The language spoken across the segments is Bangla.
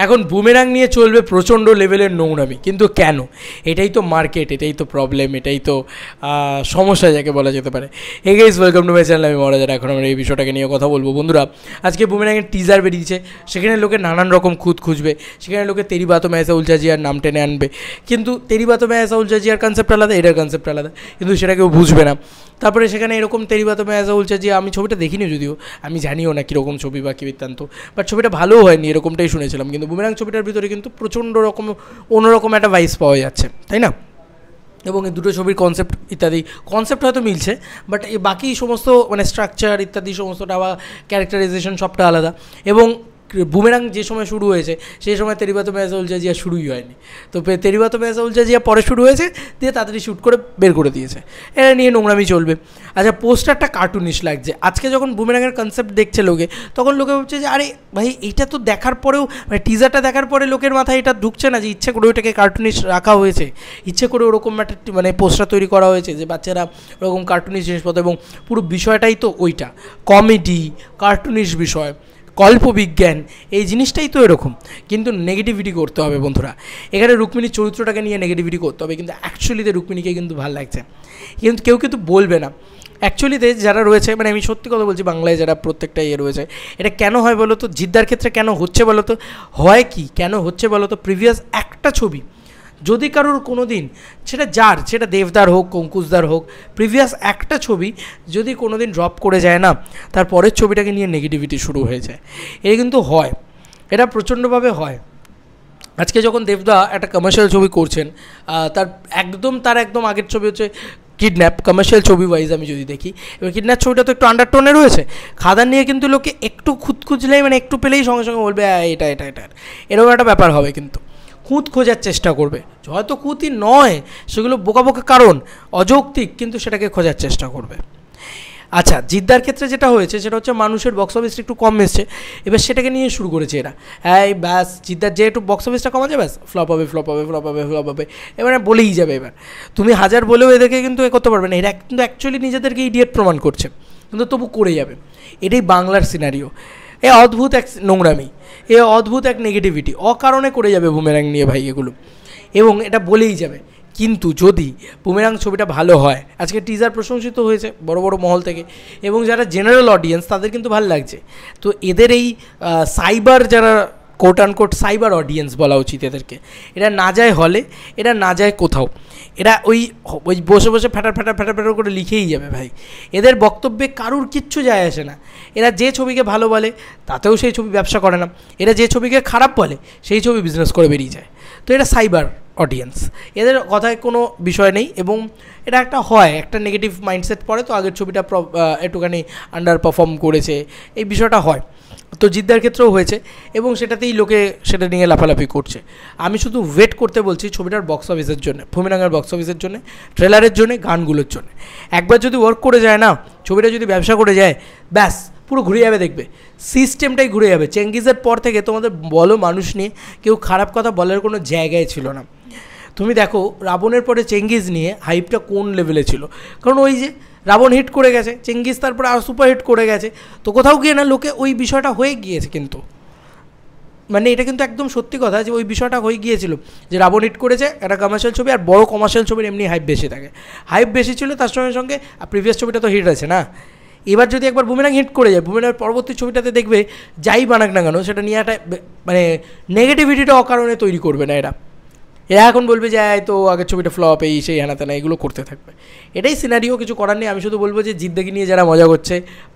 এখন বুমেরাং নিয়ে চলবে প্রচণ্ড লেভেলের নোংরামি, কিন্তু কেন? এটাই তো মার্কেট, এটাই তো প্রবলেম, এটাই তো সমস্যা যাকে বলা যেতে পারে। Hey guys, welcome to my channel, আমি মহারাজার। এখন আমরা এই বিষয়টাকে নিয়ে কথা বলবো। বন্ধুরা, আজকে বুমেরাংয়ের টিজার বেরিয়েছে, সেখানে লোকে নানান রকম খুঁজবে, সেখানে লোকে তেরি বাতো মে ऐसा উলঝা জিয়ার নাম টেনে আনবে, কিন্তু তেরি বাতো মে ऐसा উলঝা জিয়ার কনসেপ্ট আলাদা, এটার কনসেপ্ট আলাদা, কিন্তু সেটা কেউ বুঝবে না। তারপরে সেখানে এরকম তেরি বাতো মে ऐसा উলঝা জিয়া, আমি ছবিটা দেখিনি যদিও, আমি জানিও না কীরকম ছবি বা কী বৃত্তান্ত, বাট ছবিটা ভালোও হয়নি এরকমটাই শুনেছিলাম। কিন্তু বুমেরাং ছবিটার ভিতরে কিন্তু প্রচণ্ড রকম অন্যরকম একটা ভাইস পাওয়া যাচ্ছে, তাই না? এবং এই দুটো ছবির কনসেপ্ট ইত্যাদি কনসেপ্ট হয়তো মিলছে, বাট এই বাকি সমস্ত মানে স্ট্রাকচার ইত্যাদি সমস্তটা বা ক্যারেক্টারাইজেশন সবটা আলাদা। এবং বুমেরাং যে সময় শুরু হয়েছে সেই সময় তেরি বাতো মে ऐसा উলঝা জিয়া শুরুই হয়নি, তো তেরি বাতো মে ऐसा উলঝা জিয়া পরে শুরু হয়েছে, দিয়ে তাড়াতাড়ি শ্যুট করে বের করে দিয়েছে। এটা নিয়ে নোংরামি চলবে। আচ্ছা, পোস্টারটা কার্টুনিশ লাগছে। আজকে যখন বুমেরাংয়ের কনসেপ্ট দেখছে লোকে, তখন লোকে ভাবছে যে আরে ভাই, এইটা তো দেখার পরেও মানে টিজারটা দেখার পরে লোকের মাথায় এটা ঢুকছে না যে ইচ্ছে করে ওইটাকে কার্টুনিশ রাখা হয়েছে, ইচ্ছে করে ওরকম একটা মানে পোস্টার তৈরি করা হয়েছে যে বাচ্চারা ওরকম কার্টুনিশ জিনিসপত্র, এবং পুরো বিষয়টাই তো ওইটা কমেডি কার্টুনিশ বিষয়, কল্পবিজ্ঞান, এই জিনিসটাই তো এরকম। কিন্তু নেগেটিভিটি করতে হবে বন্ধুরা, এখানে রুক্মিণীর চরিত্রটাকে নিয়ে নেগেটিভিটি করতে হবে, কিন্তু অ্যাকচুয়ালিতে রুক্মিণীকে কিন্তু ভালো লাগছে, কিন্তু কেউ কিন্তু বলবে না। অ্যাকচুয়ালিতে যারা রয়েছে, মানে আমি সত্যি কথা বলছি, বাংলায় যারা প্রত্যেকটা রয়েছে, এটা কেন হয় বলো তো? জিদ্দার ক্ষেত্রে কেন হচ্ছে বলো তো? হয় কি, কেন হচ্ছে বলো তো? প্রিভিয়াস একটা ছবি যদি কারোর কোনো দিন, সেটা দেবদার হোক, কঙ্কুশদার হোক, প্রিভিয়াস একটা ছবি যদি কোনো দিন ড্রপ করে যায় না, তার পরের ছবিটাকে নিয়ে নেগেটিভিটি শুরু হয়ে যায়। এটা কিন্তু হয়, এটা প্রচণ্ডভাবে হয়। আজকে যখন দেবদা একটা কমার্শিয়াল ছবি করছেন, তার একদম আগের ছবি হচ্ছে কিডন্যাপ, কমার্শিয়াল ছবি ওয়াইজ আমি যদি দেখি, এবার কিডন্যাপ ছবিটা তো একটু আন্ডারটোনে রয়েছে। খাদান নিয়ে কিন্তু লোকে একটু খুঁজলেই, মানে একটু পেলেই সঙ্গে সঙ্গে বলবে এটা এরকম একটা ব্যাপার হবে, কিন্তু খোঁজার চেষ্টা করবে, হয়তো খুঁতই নয়, সেগুলো বোকা কারণ অযৌক্তিক, কিন্তু সেটাকে খোঁজার চেষ্টা করবে। আচ্ছা, জিদ্দার ক্ষেত্রে যেটা হয়েছে সেটা হচ্ছে মানুষের বক্স অফিসটা একটু কম এসছে, এবার সেটাকে নিয়ে শুরু করেছে এরা, এই ব্যাস জিদ্দার যে একটু বক্স অফিসটা কমা যায়, ব্যাস ফ্লপ হবে, এবার বলেই যাবে। এবার তুমি হাজার বলেও এদেরকে কিন্তু করতে পারবে না, এরা কিন্তু অ্যাকচুয়ালি নিজেদেরকে ইডিয়েট প্রমাণ করছে, কিন্তু তবু করে যাবে। এটাই বাংলার সিনারিও। এ অদ্ভুত এক নোংরামি, এ অদ্ভুত এক নেগেটিভিটি অকারণে করে যাবে বুমেরাং নিয়ে ভাই এগুলো, এবং এটা বলেই যাবে। কিন্তু যদি বুমেরাং ছবিটা ভালো হয়, আজকে টিজার প্রশংসিত হয়েছে বড় বড় মহল থেকে, এবং যারা জেনারেল অডিয়েন্স তাদের কিন্তু ভালো লাগছে, তো এদের এই সাইবার যারা কোট আনকোট সাইবার অডিয়েন্স বলা উচিত এদেরকে, এরা না যায় হলে, এরা না যায় কোথাও, এরা ওই বসে ফ্যাটার করে লিখেই যাবে ভাই। এদের বক্তব্যে কারুর কিচ্ছু যায় আসে না। এরা যে ছবিকে ভালো বলে তাতেও সেই ছবি ব্যবসা করে না, এরা যে ছবিকে খারাপ বলে সেই ছবি বিজনেস করে বেরিয়ে যায়। তো এটা সাইবার অডিয়েন্স, এদের কথায় কোনো বিষয় নেই, এবং এটা একটা নেগেটিভ মাইন্ডসেট পড়ে, তো আগের ছবিটা একটুখানি আন্ডার পারফর্ম করেছে, এই বিষয়টা হয়। তো জিদ্দার ক্ষেত্রেও হয়েছে, এবং সেটাতেই লোকে সেটা নিয়ে লাফালাফি করছে। আমি শুধু ওয়েট করতে বলছি ছবিটার বক্স অফিসের জন্য, বুমেরাংয়ের বক্স অফিসের জন্য, ট্রেলারের জন্য, গানগুলোর জন্য। একবার যদি ওয়ার্ক করে যায় না, ছবিটা যদি ব্যবসা করে যায়, ব্যাস পুরো ঘুরে যাবে, দেখবে সিস্টেমটাই ঘুরে যাবে। চেঙ্গিজের পর থেকে তোমাদের বলো মানুষ নিয়ে কেউ খারাপ কথা বলার কোনো জায়গায় ছিল না। তুমি দেখো রাবণের পরে চেঙ্গিজ নিয়ে হাইপটা কোন লেভেলে ছিল, কারণ ওই যে রাবণ হিট করে গেছে, চেঙ্গিজ তারপরে আর সুপার হিট করে গেছে, তো কোথাও গিয়ে না লোকে ওই বিষয়টা হয়ে গিয়েছে, কিন্তু মানে এটা কিন্তু একদম সত্যি কথা যে ওই বিষয়টা হয়ে গিয়েছিল যে রাবণ হিট করেছে একটা কমার্শিয়াল ছবি, আর বড় কমার্শিয়াল ছবির এমনি হাইপ বেশি থাকে, হাইপ বেশি ছিল, তার সঙ্গে সঙ্গে প্রিভিয়াস ছবিটা তো হিট আছে না। এবার যদি একবার বুমেরাং হিট করে যায়, বুমেরাং পরবর্তী ছবিটাতে দেখবে যাই বানাক না কেন সেটা নিয়ে একটা মানে নেগেটিভিটিটা অকারণে তৈরি করবে না এরা এখন বলবে যে তো আগের ছবিটা ফ্লপ, এই সেই হেনাতেনা এগুলো করতে থাকবে। এটাই সিনারিও, কিছু করার নেই। আমি শুধু বলবো যে জিদ্দাকে নিয়ে যারা মজা করছে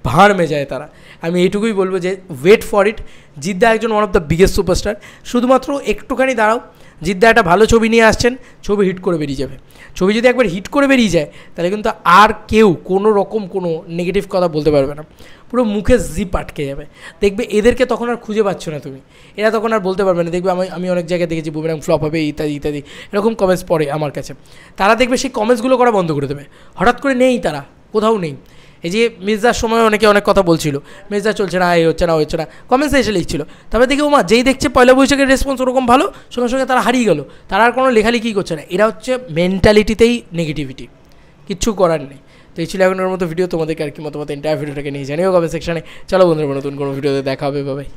ভাঁড় মেজায় তারা, আমি এইটুকুই বলবো যে ওয়েট ফর ইট। জিদ্দা একজন one of the biggest superstar, শুধুমাত্র একটুখানি দাঁড়াও, জিদ্দা একটা ভালো ছবি নিয়ে আসছেন, ছবি হিট করে বেরিয়ে যাবে। ছবি যদি একবার হিট করে বেরিয়ে যায় তাহলে কিন্তু আর কেউ কোনো রকম কোনো নেগেটিভ কথা বলতে পারবে না, পুরো মুখে জিপ আটকে যাবে। দেখবে এদেরকে তখন আর খুঁজে পাচ্ছ না তুমি, এরা তখন আর বলতে পারবে না। দেখবে আমি অনেক জায়গায় দেখেছি বুমেরাং ফ্লপ হবে ইত্যাদি এরকম কমেন্টস পড়ে আমার কাছে, তারা দেখবে সেই কমেন্টসগুলো করা বন্ধ করে দেবে। হঠাৎ করে নেই, তারা কোথাও নেই। এই যে মির্জার সময় অনেকে অনেক কথা বলছিল, মির্জা চলছে না, এই হচ্ছে না, কমেন্টসে এসে লিখছিল, তবে দেখে ওমা যেই দেখছে পয়লা বৈশাখের রেসপন্স ওরকম ভালো, সঙ্গে সঙ্গে তারা হারিয়ে গেল, তারা আর কোনো লেখালেখি করছে না। এরা হচ্ছে মেন্টালিটিতেই নেগেটিভিটি, কিচ্ছু করার নেই। তো এই ছিল এখনের মতো ভিডিও, তোমাদেরকে আর কি মতামত এন্টায়ার ভিডিওটাকে নিয়ে জানিও কমেন্ট সেকশানে। চলো বন্ধুরা, নতুন কোনো ভিডিওতে দেখা হবে, বাই।